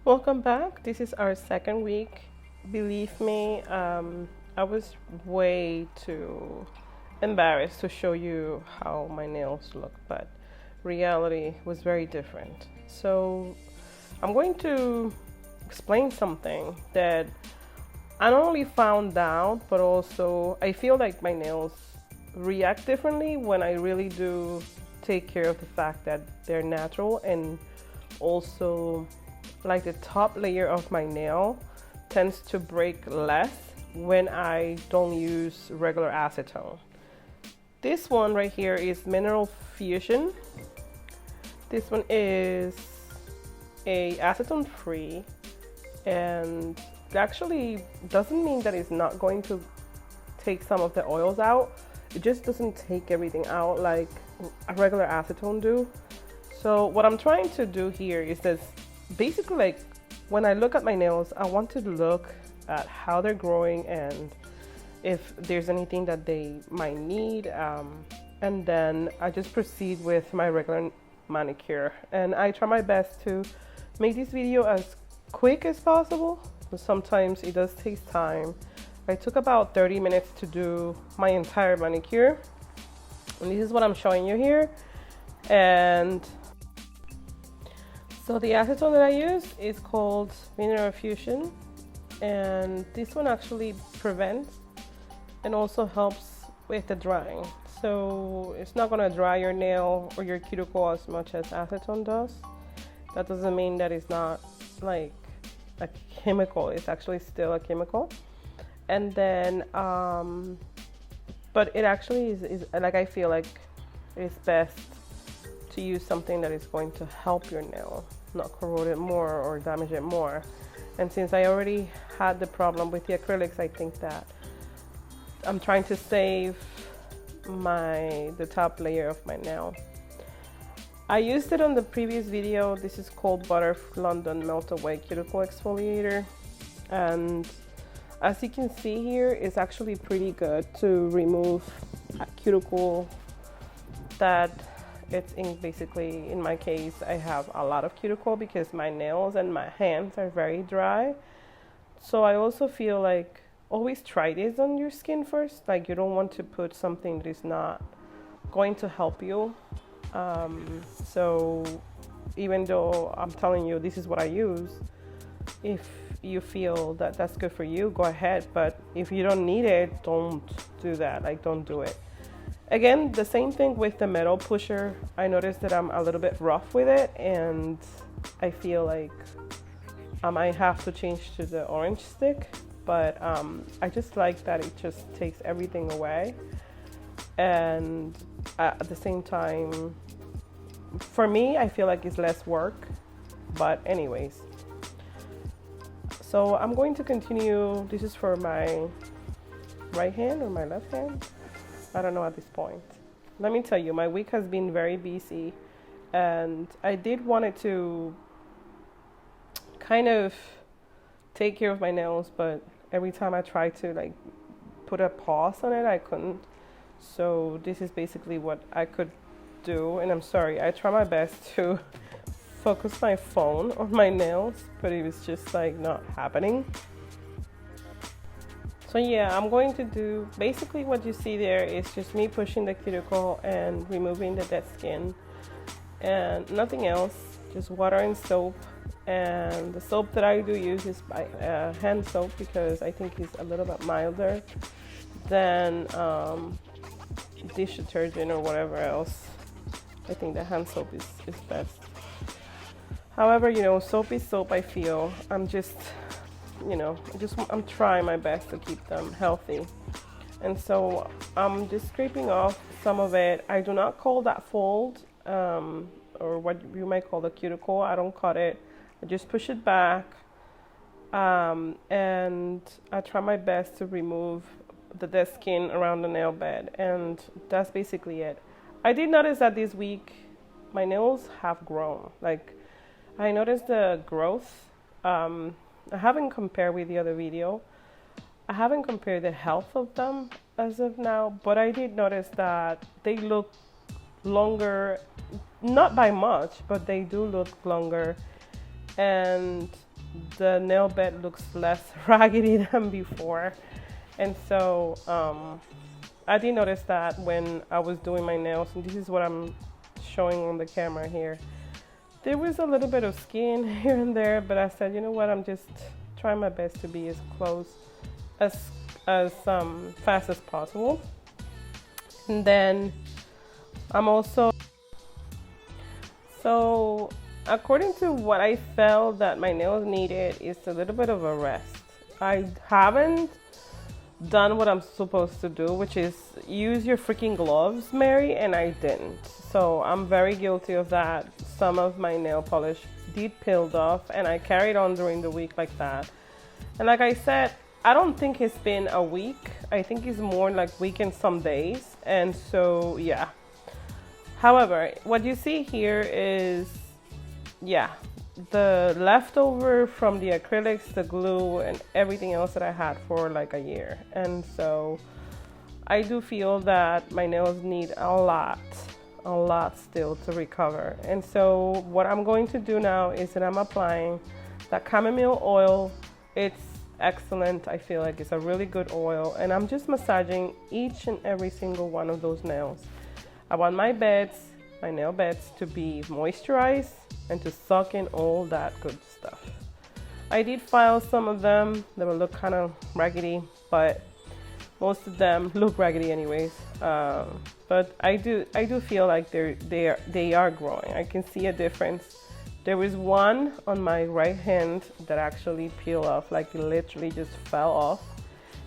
Welcome back. This is our second week. Believe me, I was way too embarrassed to show you how my nails look, but reality was very different. So, I'm going to explain something that I not only found out, but also I feel like my nails react differently when I really do take care of the fact that they're natural, and also like the top layer of my nail tends to break less when I don't use regular acetone. This one right here is Mineral Fusion. This one is a acetone free, and it actually doesn't mean that it's not going to take some of the oils out. It just doesn't take everything out like a regular acetone do. So what I'm trying to do here is this, basically, like when I look at my nails, I want to look at how they're growing and if there's anything that they might need, and then I just proceed with my regular manicure, and I try my best to make this video as quick as possible, but sometimes it does take time. I took about 30 minutes to do my entire manicure, and this is what I'm showing you here. And so the acetone that I use is called Mineral Fusion, and this one actually prevents and also helps with the drying. So it's not gonna dry your nail or your cuticle as much as acetone does. That doesn't mean that it's not like a chemical, it's actually still a chemical. And then, but it actually is like, I feel like it's best to use something that is going to help your nail, not corrode it more or damage it more. And since I already had the problem with the acrylics, I think that I'm trying to save the top layer of my nail. I used it on the previous video. This is called Butter London Melt Away Cuticle Exfoliator, and as you can see here, it's actually pretty good to remove a cuticle that it's in. Basically, in my case, I have a lot of cuticle because my nails and my hands are very dry. So I also feel like always try this on your skin first. Like, you don't want to put something that is not going to help you. So even though I'm telling you this is what I use, if you feel that that's good for you, go ahead. But if you don't need it, don't do that. Like, don't do it. Again, the same thing with the metal pusher. I noticed that I'm a little bit rough with it, and I feel like I might have to change to the orange stick, but I just like that it just takes everything away, and at the same time, for me, I feel like it's less work. But anyways, so I'm going to continue. This is for my right hand or my left hand, I don't know at this point. Let me tell you, my week has been very busy, and I did wanted to kind of take care of my nails, but every time I tried to like put a pause on it, I couldn't. So this is basically what I could do, and I'm sorry, I try my best to focus my phone on my nails, but it was just like not happening. So yeah, I'm going to do basically what you see there is just me pushing the cuticle and removing the dead skin, and nothing else, just water and soap. And the soap that I do use is hand soap, because I think it's a little bit milder than dish detergent or whatever else. I think the hand soap is best. However, you know, soap is soap. I feel I'm trying my best to keep them healthy, and so I'm just scraping off some of it. I do not call that fold, or what you might call the cuticle. I don't cut it. I just push it back, and I try my best to remove the dead skin around the nail bed, and that's basically it. I did notice that this week my nails have grown. Like, I noticed the growth. I haven't compared with the other video. I haven't compared the health of them as of now, but I did notice that they look longer, not by much, but they do look longer. And the nail bed looks less raggedy than before. And so I did notice that when I was doing my nails, and this is what I'm showing on the camera here. There was a little bit of skin here and there, but I said, you know what, I'm just trying my best to be as close as fast as possible. And then I'm also, so according to what I felt that my nails needed is a little bit of a rest. I haven't done what I'm supposed to do, which is use your freaking gloves, Mary, and I didn't. So I'm very guilty of that. Some of my nail polish did peeled off, and I carried on during the week like that. And like I said, I don't think it's been a week. I think it's more like week and some days. And so yeah. However, what you see here is, yeah, the leftover from the acrylics, the glue, and everything else that I had for like a year. And so I do feel that my nails need a lot still to recover. And so what I'm going to do now is that I'm applying that chamomile oil. It's excellent. I feel like it's a really good oil, and I'm just massaging each and every single one of those nails. I want my nail beds to be moisturized and to suck in all that good stuff. I did file some of them. They will look kind of raggedy, but most of them look raggedy anyways. But I do feel like they are growing. I can see a difference. There was one on my right hand that actually peeled off, like it literally just fell off,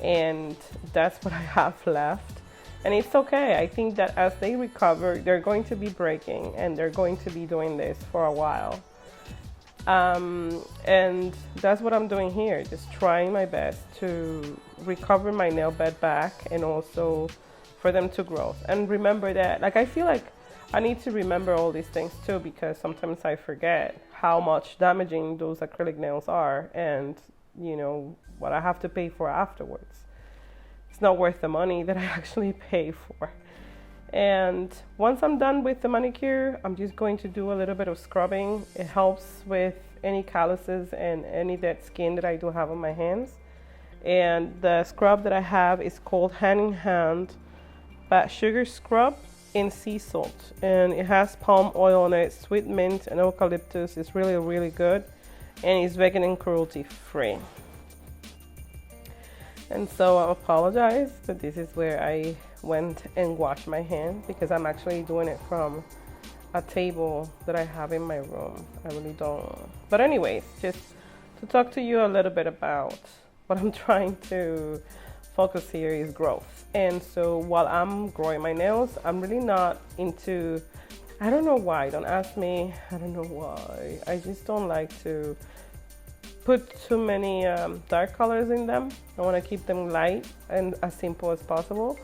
and that's what I have left. And it's okay. I think that as they recover, they're going to be breaking, and they're going to be doing this for a while. And that's what I'm doing here, just trying my best to recover my nail bed back, and also for them to grow. And remember that, like, I feel like I need to remember all these things too, because sometimes I forget how much damaging those acrylic nails are, and you know what I have to pay for afterwards. It's not worth the money that I actually pay for. And once I'm done with the manicure, I'm just going to do a little bit of scrubbing. It helps with any calluses and any dead skin that I do have on my hands. And the scrub that I have is called Hand in Hand Bat Sugar Scrub in Sea Salt. And it has palm oil on it, sweet mint, and eucalyptus. It's really, really good. And it's vegan and cruelty free. And so I apologize, but this is where I went and washed my hands, because I'm actually doing it from a table that I have in my room. I really don't. But anyways, just to talk to you a little bit about what I'm trying to focus here is growth. And so while I'm growing my nails, I'm really not into, I don't know why, don't ask me, I don't know why. I just don't like to put too many dark colors in them. I want to keep them light and as simple as possible.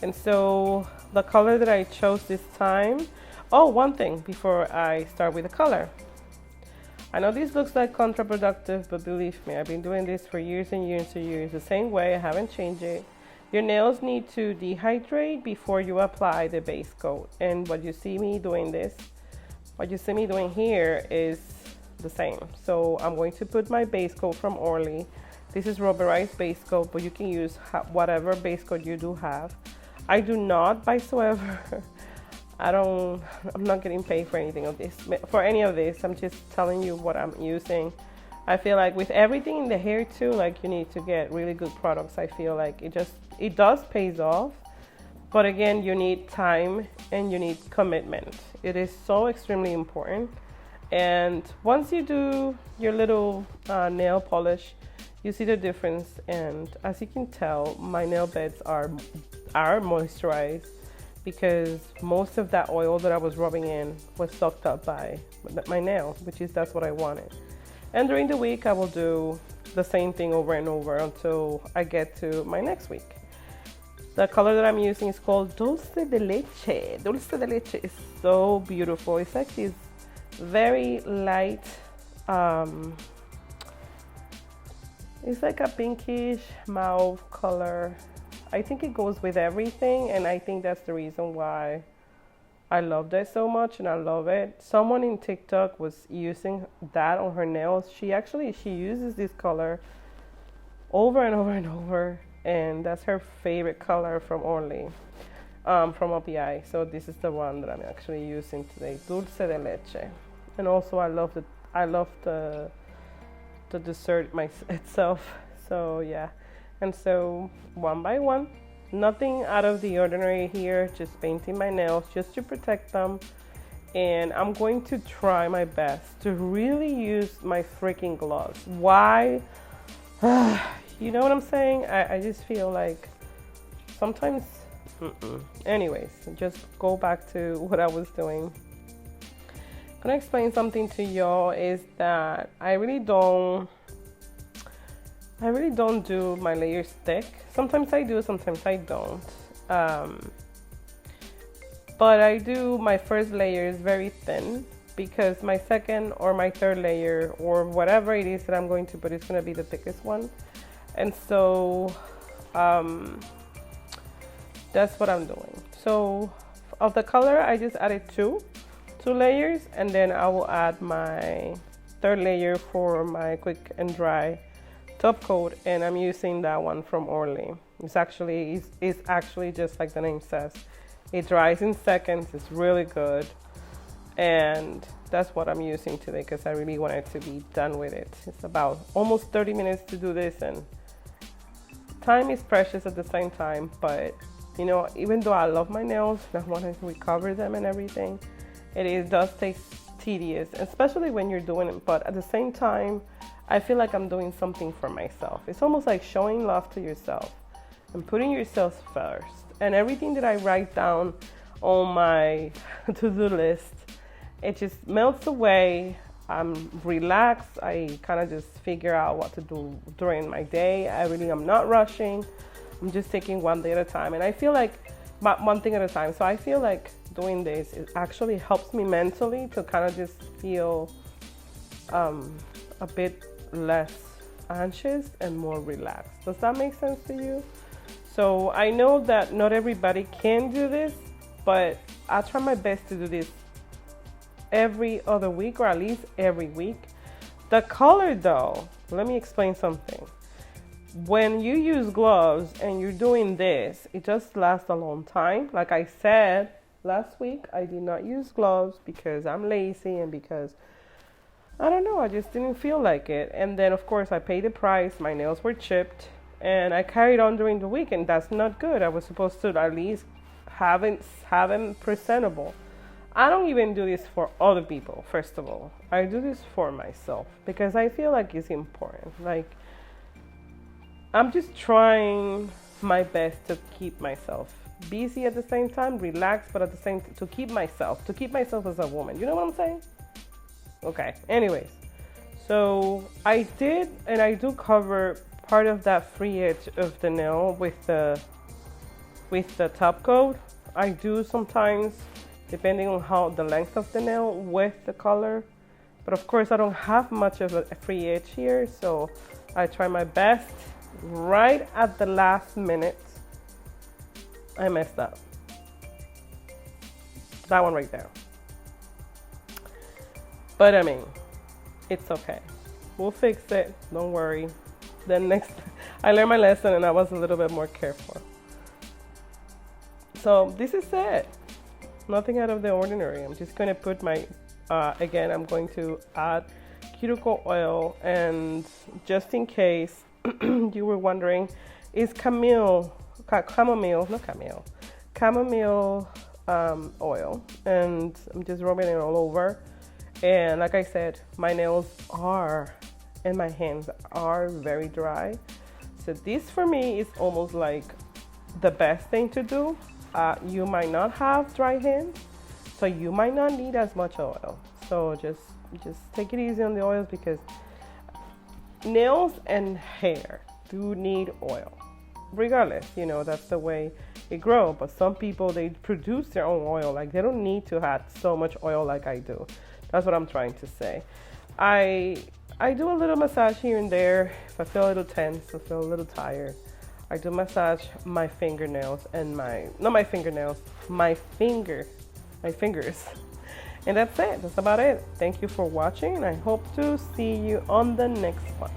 And so the color that I chose this time, oh, one thing before I start with the color. I know this looks like counterproductive, but believe me, I've been doing this for years and years and years, the same way. I haven't changed it. Your nails need to dehydrate before you apply the base coat. And what you see me doing here is the same. So I'm going to put my base coat from Orly. This is rubberized base coat, but you can use whatever base coat you do have. I do not, whatsoever. I'm not getting paid for anything of this, for any of this. I'm just telling you what I'm using. I feel like with everything in the hair too, like you need to get really good products. I feel like it does pays off, but again, you need time and you need commitment. It is so extremely important. And once you do your little nail polish, you see the difference. And as you can tell, my nail beds are moisturized, because most of that oil that I was rubbing in was sucked up by my nail, that's what I wanted. And during the week, I will do the same thing over and over until I get to my next week. The color that I'm using is called Dulce de Leche. Dulce de Leche is so beautiful. It's like this very light, it's like a pinkish mauve color. I think it goes with everything, and I think that's the reason why I love that so much, and I love it. Someone in TikTok was using that on her nails. She uses this color over and over and over, and that's her favorite color from Orly, from OPI. So this is the one that I'm actually using today, dulce de leche. And also I love the dessert itself. So yeah, and so one by one, nothing out of the ordinary here, just painting my nails just to protect them. And I'm going to try my best to really use my freaking gloves. Why? You know what I'm saying? I just feel like sometimes, anyways, just go back to what I was doing. I'm gonna explain something to y'all is that I really don't do my layers thick. Sometimes I do, sometimes I don't. But I do my first layers very thin because my second or my third layer or whatever it is that I'm going to put is gonna be the thickest one. And so that's what I'm doing. So of the color, I just added two layers, and then I will add my third layer for my quick and dry top coat, and I'm using that one from Orly. It's actually just like the name says. It dries in seconds. It's really good, and that's what I'm using today because I really wanted to be done with it. It's about almost 30 minutes to do this, and time is precious at the same time. But you know, even though I love my nails and I want to recover them and everything, does take tedious, especially when you're doing it. But at the same time, I feel like I'm doing something for myself. It's almost like showing love to yourself and putting yourself first. And everything that I write down on my to-do list, it just melts away. I'm relaxed. I kind of just figure out what to do during my day. I really am not rushing. I'm just taking one day at a time. And I feel like one thing at a time. So I feel like doing this, it actually helps me mentally to kind of just feel a bit less anxious and more relaxed. Does that make sense to you? So I know that not everybody can do this, but I try my best to do this every other week or at least every week. The color though, let me explain something. When you use gloves and you're doing this, it just lasts a long time. Like I said last week, I did not use gloves because I'm lazy and because I don't know, I just didn't feel like it. And then of course I paid the price, my nails were chipped, and I carried on during the week, and that's not good. I was supposed to at least have them presentable. I don't even do this for other people, first of all. I do this for myself because I feel like it's important. Like, I'm just trying my best to keep myself busy at the same time, relaxed, but at the same time, to keep myself as a woman. You know what I'm saying? Okay, anyways. So I did, and I do cover part of that free edge of the nail with the top coat. I do sometimes, depending on how the length of the nail with the color. But of course I don't have much of a free edge here, so I try my best. Right at the last minute, I messed up. That one right there. But I mean, it's okay. We'll fix it, don't worry. Then I learned my lesson and I was a little bit more careful. So this is it. Nothing out of the ordinary. I'm just going to put my, again, I'm going to add cuticle oil, and just in case you were wondering, is chamomile oil, and I'm just rubbing it all over. And like I said, my nails and my hands are very dry, so this for me is almost like the best thing to do. You might not have dry hands, so you might not need as much oil, so just take it easy on the oils, because nails and hair do need oil regardless. You know, that's the way it grows. But some people, they produce their own oil. Like, they don't need to have so much oil like I do. That's what I'm trying to say. I do a little massage here and there. If I feel a little tense, I feel a little tired, I do massage my fingernails and my finger my fingers. And that's it. That's about it. Thank you for watching. I hope to see you on the next one.